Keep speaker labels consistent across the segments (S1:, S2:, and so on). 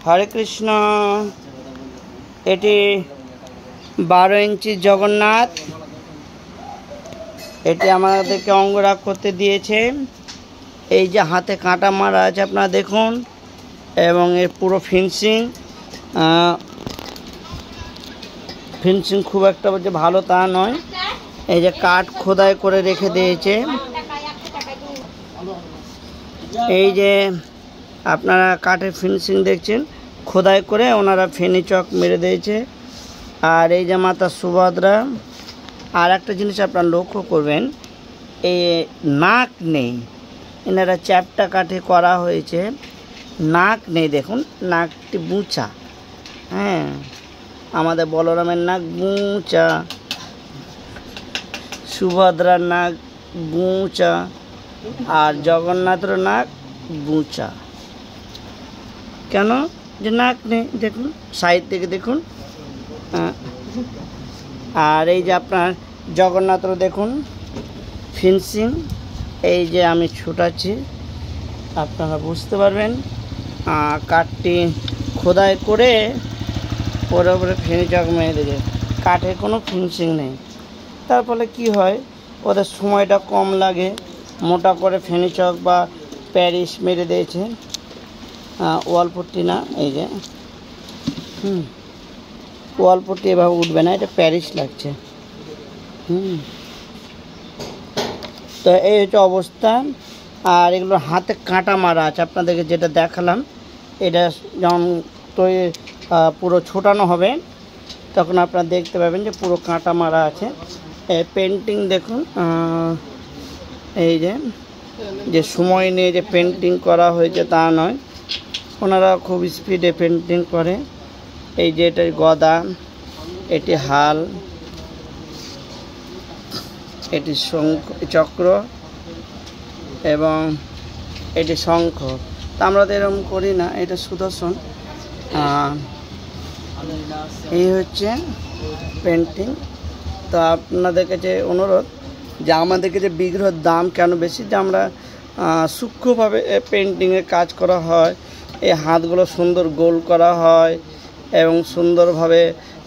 S1: হরে কৃষ্ণ। এটি 12 ইঞ্চি জগন্নাথ। এটি আমাদেরকে অঙ্গরাগ করতে দিয়েছে। এই যে হাতে কাঁটা মারা আছে আপনারা দেখুন, এবং এর পুরো ফিনিশিং খুব একটা যে ভালো তা নয়। এই যে কাঠ খোদাই করে রেখে দিয়েছে। এই যে আপনারা কাঠের ফিনিশিং দেখছেন, খোদাই করে ওনারা ফেনি চক মেরে দিয়েছে। আর এই যে মাতা সুভদ্রা। আর একটা জিনিস আপনারা লক্ষ্য করবেন, এই নাক নেই, এনারা চ্যাপটা কাঠে করা হয়েছে, নাক নেই। দেখুন নাকটি বুঁচা। হ্যাঁ, আমাদের বলরামের নাক বুঁচা, সুভদ্রার নাক বুঁচা, আর জগন্নাথের নাক বুঁচা। কেন? যে নাক নেই। দেখুন সাইড থেকে দেখুন। আর এই যে আপনার জগন্নাথের দেখুন ফিনিশিং। এই যে আমি ছুটাচ্ছি, আপনারা বুঝতে পারবেন। কাঠটি খোদাই করে ওর উপরে ফেনি চক মেরে দিয়েছে, কাঠের কোনো ফিনিশিং নেই। তার ফলে কী হয়, ওদের সময়টা কম লাগে। মোটা করে ফেনি চক বা প্যারিস মেরে দিয়েছে, ওয়ালপট্টি না। এই যে ওয়ালপট্টি এভাবে উঠবে না, এটা প্যারিস লাগছে। তো এই হচ্ছে অবস্থা। আর এগুলো হাতে কাঁটা মারা আছে, আপনাদেরকে যেটা দেখালাম। এটা যখন তৈরি পুরো ছোটানো হবে তখন আপনারা দেখতে পাবেন যে পুরো কাঁটা মারা আছে। পেন্টিং দেখুন, এই যে সময় নিয়ে যে পেন্টিং করা হয়েছে তা নয়, ওনারা খুব স্পিডে পেন্টিং করে। এই যে এটার গদা, এটি হাল, এটি চক্র এবং এটি শঙ্খ। তা আমরা তো এরকম করি না, এটা সুদর্শন। এই হচ্ছে পেন্টিং। তো আপনাদের কাছে অনুরোধ যে আমাদেরকে যে বিগ্রহের দাম কেন বেশি, যে আমরা সূক্ষ্মভাবে পেন্টিংয়ের কাজ করা হয়। এই হাতগুলো সুন্দর গোল করা হয় এবং সুন্দরভাবে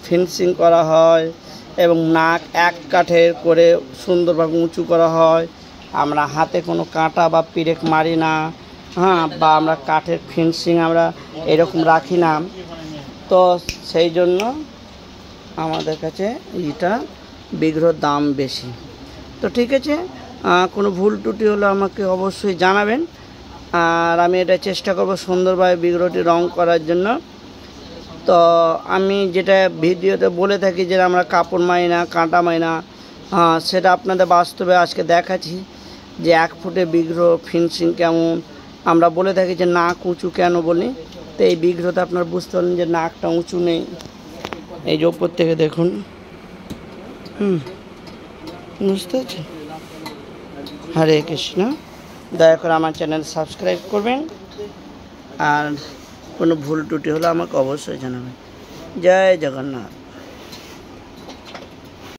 S1: ফিনিশিং করা হয়, এবং নাক এক কাঠের করে সুন্দরভাবে উঁচু করা হয়। আমরা হাতে কোনো কাঁটা বা পিরেক মারি না, বা আমরা কাঠের ফিনিশিং আমরা এরকম রাখি না। তো সেই জন্য আমাদের কাছে এটা বিগ্রহের দাম বেশি। তো ঠিক আছে, কোনো ভুল ত্রুটি হলে আমাকে অবশ্যই জানাবেন। আর আমি এটা চেষ্টা করব সুন্দরভাবে বিগ্রহটি রং করার জন্য। তো আমি যেটা ভিডিওতে বলে থাকি যে আমরা কাপড় মারি না, কাঁটা মারি না, সেটা আপনাদের বাস্তবে আজকে দেখাচ্ছি যে 1 ফুটে বিগ্রহ ফিনিশিং কেমন। আমরা বলে থাকি যে নাক উঁচু কেন বলি, তো এই বিগ্রহতে আপনারা বুঝতে পারলেন যে নাকটা উঁচু নেই। এই যে ওপর থেকে দেখুন, বুঝতে পারছি। হরে কৃষ্ণ। দয়া করে আমার চ্যানেল সাবস্ক্রাইব করবেন, আর কোনো ভুল ত্রুটি হলে আমাকে অবশ্যই জানাবেন। জয় জগন্নাথ।